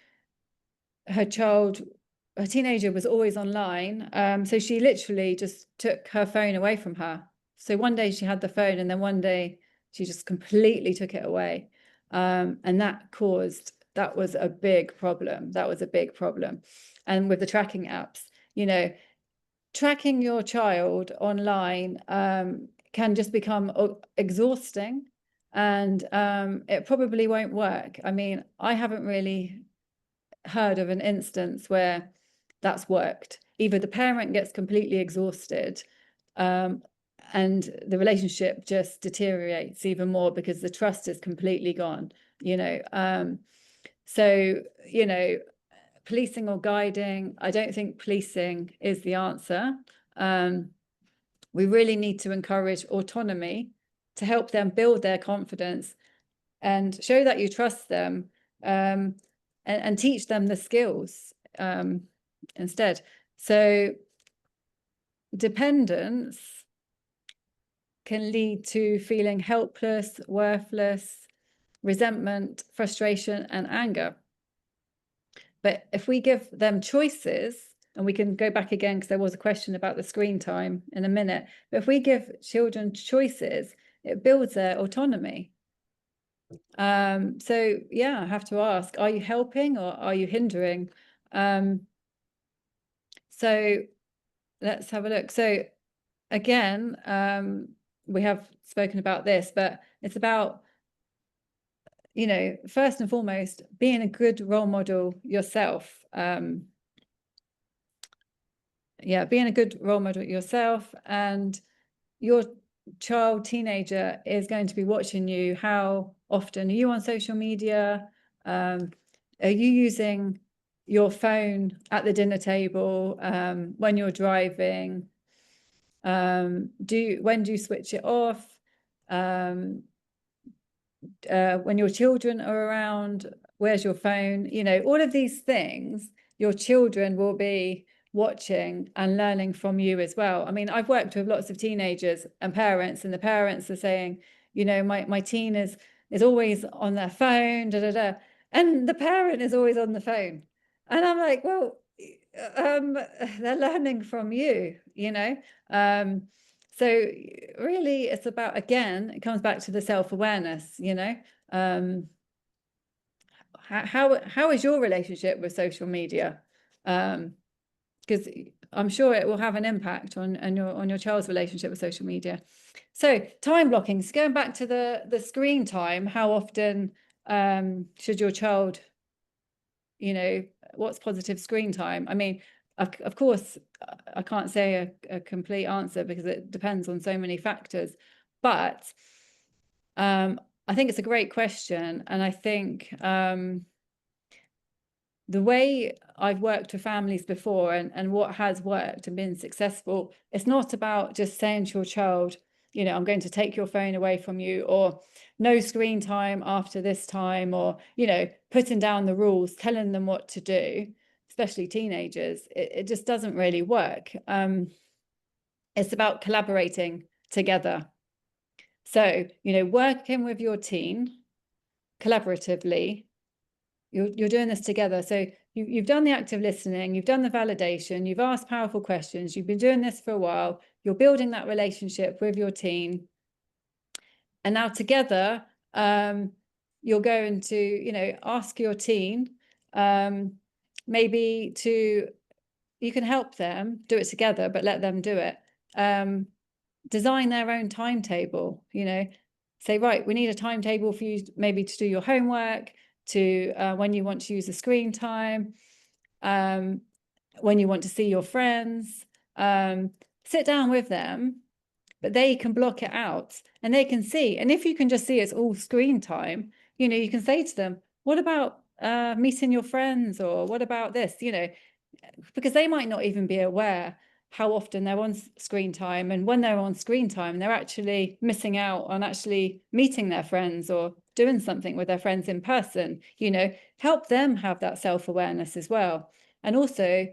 her teenager was always online, so she literally just took her phone away from her. So one day she had the phone, and then one day she just completely took it away, and that was a big problem. That was a big problem. And with the tracking apps, tracking your child online can just become exhausting, and it probably won't work. I mean, I haven't really heard of an instance where that's worked. Either the parent gets completely exhausted, and the relationship just deteriorates even more because the trust is completely gone, so policing or guiding, I don't think policing is the answer. We really need to encourage autonomy to help them build their confidence and show that you trust them, and teach them the skills instead. So dependence can lead to feeling helpless, worthless, resentment, frustration, and anger. But if we give them choices, and we can go back again because there was a question about the screen time in a minute, but if we give children choices, it builds their autonomy. So yeah, I have to ask, are you helping or are you hindering? So let's have a look. So again, we have spoken about this, but it's about, first and foremost, being a good role model yourself. Being a good role model yourself, and your child, teenager is going to be watching you. How often are you on social media? Are you using your phone at the dinner table, when you're driving? When do you switch it off? When your children are around, where's your phone? All of these things your children will be watching and learning from you as well. I mean, I've worked with lots of teenagers and parents, and the parents are saying, my teen is always on their phone, and the parent is always on the phone. And I'm like, well, they're learning from you, so really it's about, again, it comes back to the self-awareness, how is your relationship with social media? Because I'm sure it will have an impact on your child's relationship with social media. So time blocking, so going back to the screen time, how often should your child, what's positive screen time? I mean, of course, I can't say a complete answer because it depends on so many factors, but I think it's a great question. And I think the way I've worked with families before, and what has worked and been successful, it's not about just saying to your child, I'm going to take your phone away from you, or no screen time after this time, or, putting down the rules, telling them what to do, especially teenagers. It just doesn't really work. It's about collaborating together. So, working with your teen collaboratively, you're doing this together. So you've done the active listening, you've done the validation, you've asked powerful questions, you've been doing this for a while, you're building that relationship with your teen. And now together, you're going to, you know, ask your teen, maybe you can help them do it together, but let them do it. Design their own timetable, you know, say, right, we need a timetable for you maybe to do your homework, to when you want to use the screen time, when you want to see your friends. Sit down with them, but they can block it out and they can see. And if you can just see it's all screen time, you know, you can say to them, what about meeting your friends, or what about this, you know, because they might not even be aware how often they're on screen time. And when they're on screen time, they're actually missing out on actually meeting their friends or doing something with their friends in person. You know, help them have that self-awareness as well. And also,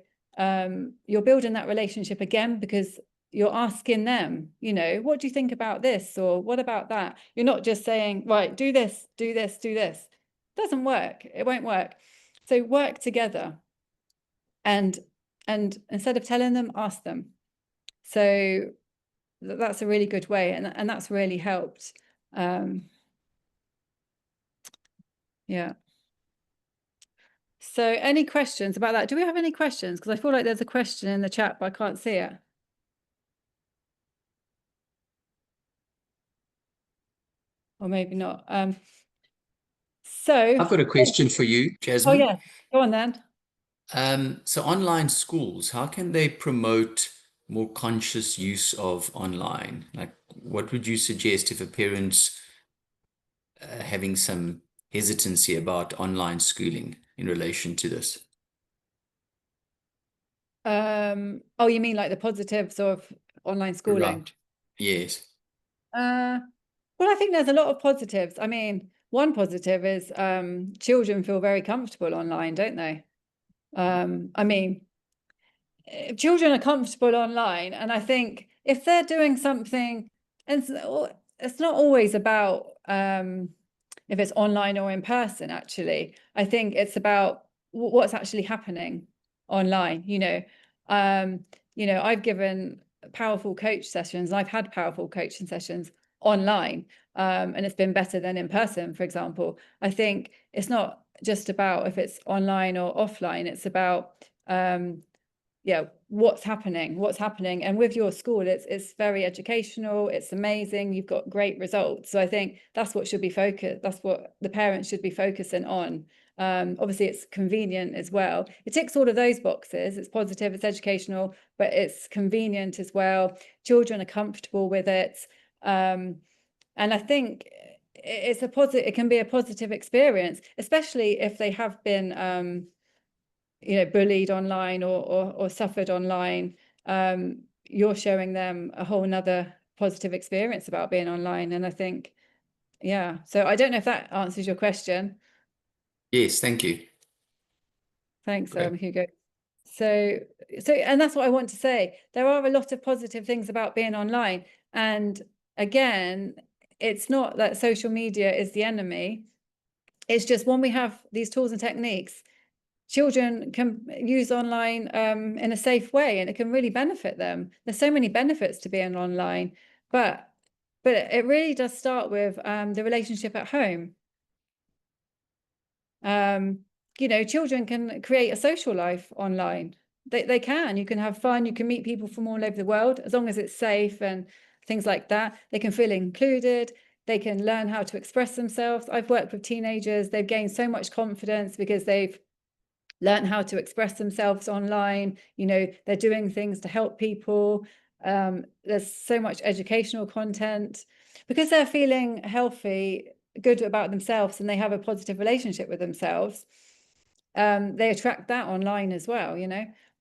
you're building that relationship again, because you're asking them, you know, what do you think about this? Or what about that? You're not just saying, right, do this, do this, do this. It doesn't work. It won't work. So work together. And instead of telling them, ask them. So that's a really good way, and that's really helped. Yeah. So any questions about that? Do we have any questions? Because I feel like there's a question in the chat, but I can't see it. Or maybe not. So I've got a question for you, oh Jasmine. yeah, go on then. So online schools, how can they promote more conscious use of online? Like, what would you suggest if a parent's having some hesitancy about online schooling in relation to this? Oh, you mean like the positives of online schooling? Right. Yes. Well, I think there's a lot of positives. I mean, one positive is children feel very comfortable online, don't they? I mean, children are comfortable online, and I think if they're doing something, and it's not always about if it's online or in person, actually. I think it's about what's actually happening online. I've given powerful coach sessions, and I've had powerful coaching sessions online, and it's been better than in person, for example. I think it's not just about if it's online or offline, it's about what's happening. And with your school, it's very educational, it's amazing, you've got great results. So I think that's what should be focused, that's what the parents should be focusing on. Obviously it's convenient as well. It ticks all of those boxes. It's positive, it's educational, but it's convenient as well. Children are comfortable with it. And I think it can be a positive experience, especially if they have been bullied online or suffered online. You're showing them a whole nother positive experience about being online. And I think, yeah. So I don't know if that answers your question. Yes, thank you. Thanks, Great. Hugo. So, and that's what I want to say. There are a lot of positive things about being online. And again, it's not that social media is the enemy. It's just when we have these tools and techniques, children can use online in a safe way, and it can really benefit them. There's so many benefits to being online, but it really does start with the relationship at home. Children can create a social life online. They can. You can have fun. You can meet people from all over the world, as long as it's safe and things like that. They can feel included. They can learn how to express themselves. I've worked with teenagers. They've gained so much confidence because they've learn how to express themselves online. They're doing things to help people. There's so much educational content because they're feeling healthy, good about themselves, and they have a positive relationship with themselves. They attract that online as well. You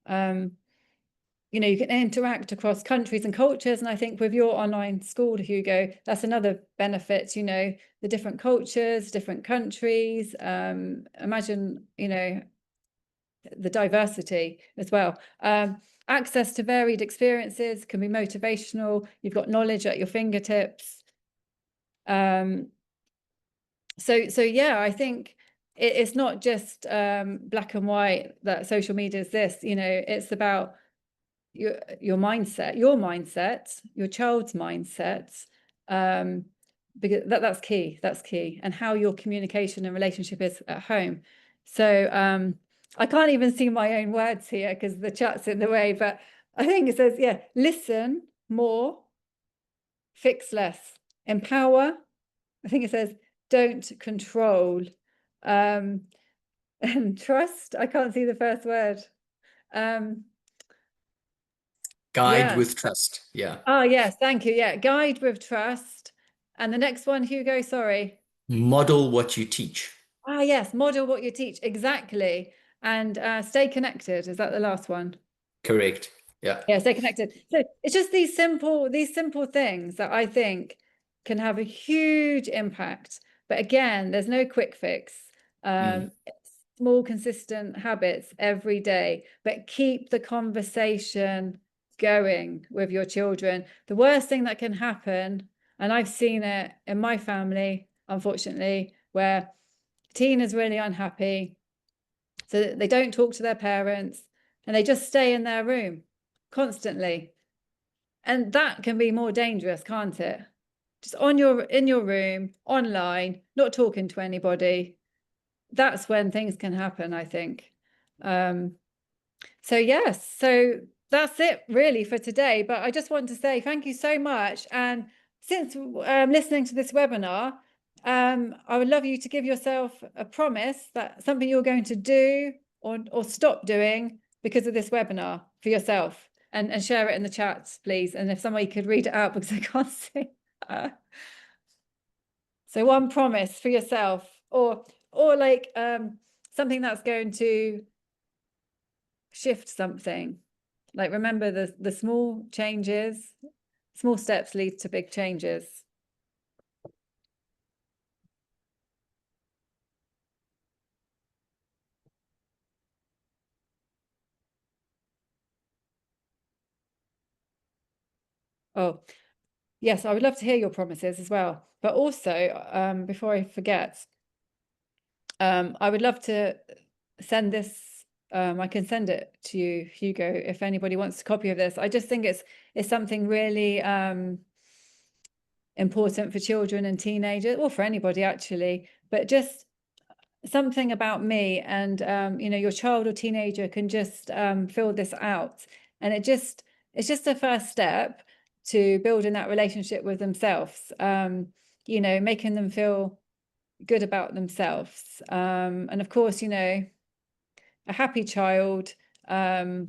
can interact across countries and cultures, and I think with your online school, Hugo, that's another benefit. The different cultures, different countries. Imagine the diversity as well. Access to varied experiences can be motivational. You've got knowledge at your fingertips. So yeah, I think it's not just black and white that social media is this. It's about your mindset, your child's mindset, because that's key. That's key. And how your communication and relationship is at home. So I can't even see my own words here because the chat's in the way, but I think it says, yeah, listen more, fix less, empower. I think it says don't control, and trust. I can't see the first word. Guide Yeah. with trust. Yeah. Oh, yes. Thank you. Yeah. Guide with trust. And the next one, Hugo, sorry. Model what you teach. Ah, yes. Model what you teach. Exactly. And stay connected. Is that the last one? Correct. Yeah. Yeah, stay connected. So it's just these simple things that I think can have a huge impact. But again, there's no quick fix. It's small, consistent habits every day, but keep the conversation going with your children. The worst thing that can happen, and I've seen it in my family, unfortunately, where teen is really unhappy, so they don't talk to their parents and they just stay in their room constantly. And that can be more dangerous, can't it? Just in your room, online, not talking to anybody. That's when things can happen, I think. So yes, so that's it really for today. But I just want to say thank you so much. And since listening to this webinar, I would love you to give yourself a promise that something you're going to do or stop doing because of this webinar for yourself, and share it in the chat, please. And if somebody could read it out because I can't see. So one promise for yourself, or like something that's going to shift something. Like, remember the small changes, small steps lead to big changes. Oh, yes, I would love to hear your promises as well. But also, before I forget, I would love to send this. I can send it to you, Hugo, if anybody wants a copy of this. I just think it's something really important for children and teenagers, or for anybody actually, but just something about me. And you know, your child or teenager can just fill this out, and it's just a first step to building that relationship with themselves, you know, making them feel good about themselves, and of course, you know, a happy child, happy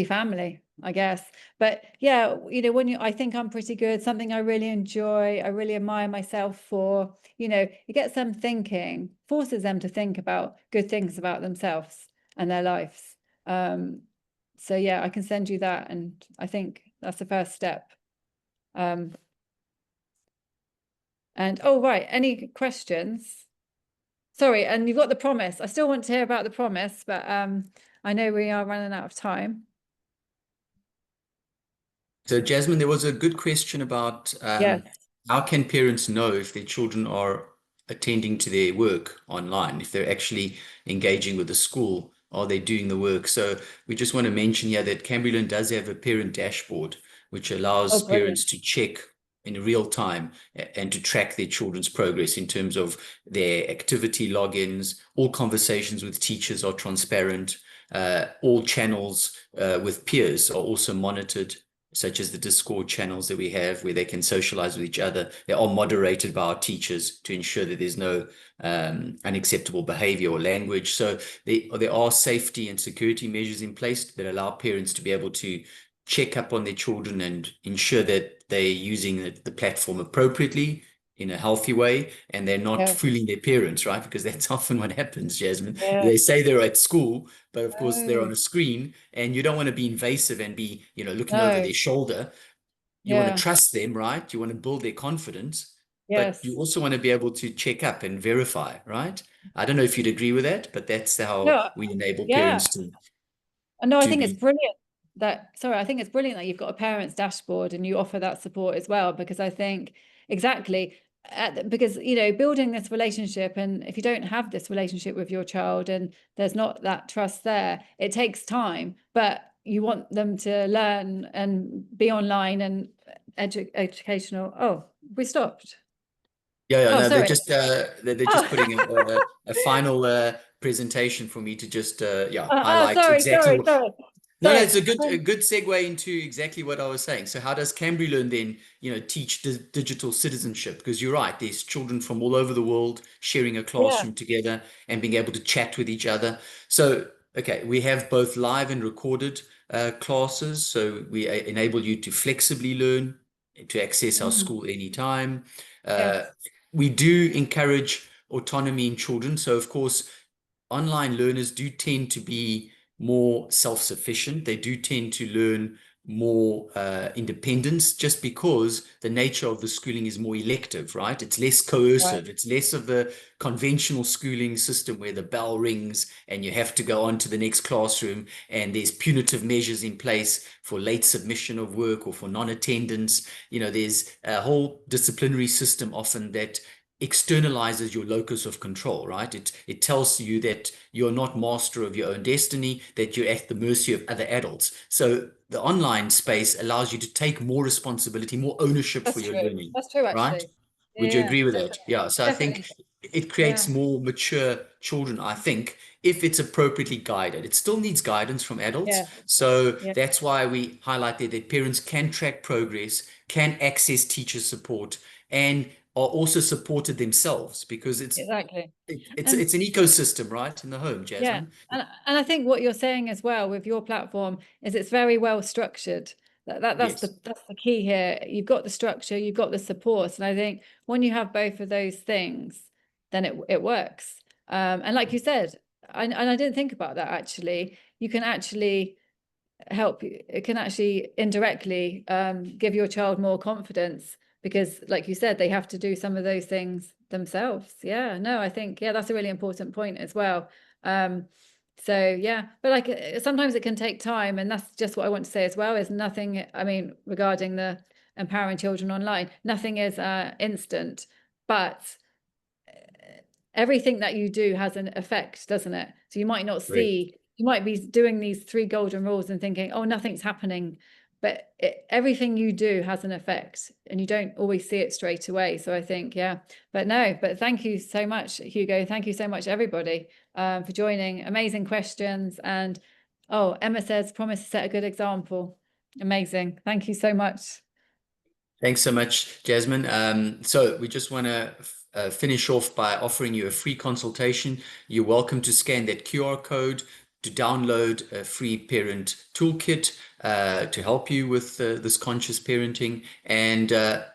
family, I guess. But yeah, you know, I think I'm pretty good, something I really enjoy, I really admire myself for, you know, it gets them thinking, forces them to think about good things about themselves and their lives. So yeah, I can send you that, and I think that's the first step. And oh, right, any questions? Sorry, and you've got the promise. I still want to hear about the promise, but I know we are running out of time. So, Jasmine, there was a good question about Yes. how can parents know if their children are attending to their work online, if they're actually engaging with the school, are they doing the work? So we just want to mention here that Cambrilearn does have a parent dashboard, which allows Oh, brilliant. parents to check in real time and to track their children's progress in terms of their activity logins. All conversations with teachers are transparent. All channels with peers are also monitored, such as the Discord channels that we have where they can socialize with each other. They are moderated by our teachers to ensure that there's no unacceptable behavior or language. So there are safety and security measures in place that allow parents to be able to check up on their children and ensure that they're using the platform appropriately in a healthy way, and they're not Yeah. fooling their parents, right? Because that's often what happens, Jasmine. Yeah. They say they're at school, but of course they're on Oh, a screen, and you don't want to be invasive and be, looking over no. their shoulder. You want to Yeah. trust them, right? You want to build their confidence, but you Yes. also want to be able to check up and verify, right? I don't know if you'd agree with that, but that's how No. we enable Yeah. parents to No, I to think it's be. brilliant sorry, I think it's brilliant that you've got a parents dashboard and you offer that support as well, because I think exactly, because, you know, building this relationship, and if you don't have this relationship with your child and there's not that trust there, it takes time. But you want them to learn and be online and educational. Oh, we stopped. Yeah, yeah, Oh, no, sorry. they're just putting a final presentation for me to just yeah, highlight Sorry, exactly sorry, what. sorry, No, no, sorry. it's a good segue into exactly what I was saying. So how does Cambrilearn then, teach digital citizenship? Because you're right, there's children from all over the world sharing a Yeah. classroom together and being able to chat with each other. So, okay, we have both live and recorded classes. So we enable you to flexibly learn, to access our Mm. school anytime. Uh, Yes. we do encourage autonomy in children. So, of course, online learners do tend to be more self-sufficient. They do tend to learn more independence just because the nature of the schooling is more elective, right? It's less Right. coercive. It's less of the conventional schooling system where the bell rings and you have to go on to the next classroom and there's punitive measures in place for late submission of work or for non-attendance. There's a whole disciplinary system often that externalizes your locus of control, right? It tells you that you're not master of your own destiny, that you're at the mercy of other adults. So the online space allows you to take more responsibility, more ownership for That's your true. learning, That's true, right? actually. Would you Yeah, agree with that? definitely. Yeah. So I think Definitely. it creates Yeah. more mature children, I think, if it's appropriately guided. It still needs guidance from adults. Yeah. So Yeah. that's why we highlight there that parents can track progress, can access teacher support, and are also supported themselves because Exactly. And it's an ecosystem, right, in the home, yeah, Jasmine. and I think what you're saying as well with your platform is it's very well structured. Yes, That's the key here. You've got the structure, you've got the support, and I think when you have both of those things, then it works. And like you said, and I didn't think about that actually. You can actually help. It can actually indirectly give your child more confidence because, like you said, they have to do some of those things themselves. Yeah, no, I think that's a really important point as well. um so yeah, but like sometimes it can take time, and that's just what I want to say as well, is nothing, I mean, regarding the empowering children online, nothing is instant, but everything that you do has an effect, doesn't it? So you might not correct. see, you might be doing these 3 golden rules and thinking, oh, nothing's happening, but everything you do has an effect, and you don't always see it straight away. So I think, but no, but thank you so much, Hugo. Thank you so much, everybody, for joining. Amazing questions. And oh, Emma says, promise to set a good example. Amazing. Thank you so much. Thanks so much, Jasmine. So we just want to finish off by offering you a free consultation. You're welcome to scan that QR code to download a free parent toolkit to help you with this conscious parenting. And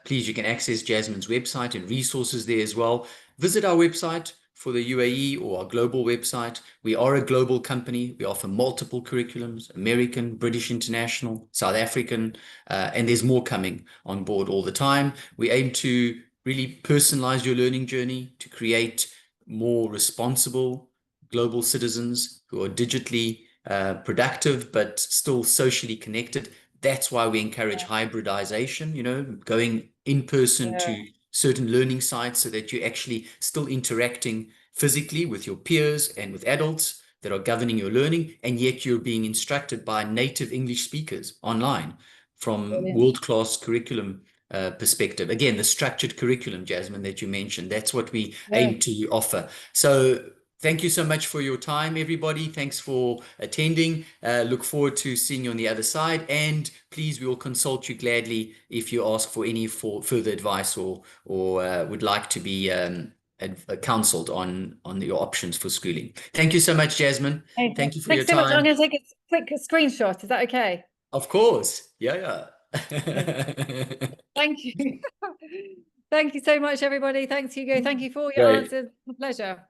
please, you can access Jasmine's website and resources there as well. Visit our website for the UAE or our global website. We are a global company. We offer multiple curriculums, American, British International, South African, and there's more coming on board all the time. We aim to really personalize your learning journey to create more responsible global citizens who are digitally productive but still socially connected. That's why we encourage hybridization, going in person Yeah, to certain learning sites so that you're actually still interacting physically with your peers and with adults that are governing your learning, and yet you're being instructed by native English speakers online from brilliant. world-class curriculum perspective. Again, the structured curriculum, Jasmine, that you mentioned, that's what we Yeah. aim to offer. So thank you so much for your time, everybody. Thanks for attending. Look forward to seeing you on the other side. And please, we will consult you gladly if you ask for any further advice or would like to be counseled on your options for schooling. Thank you so much, Jasmine. Amazing. Thank you for your Thanks so much. I'm time. going to take a quick screenshot. Is that okay? Of course. Yeah, Yeah. yeah. Thank you. Thank you so much, everybody. Thanks, Hugo. Thank you for all your Great. answers. A pleasure.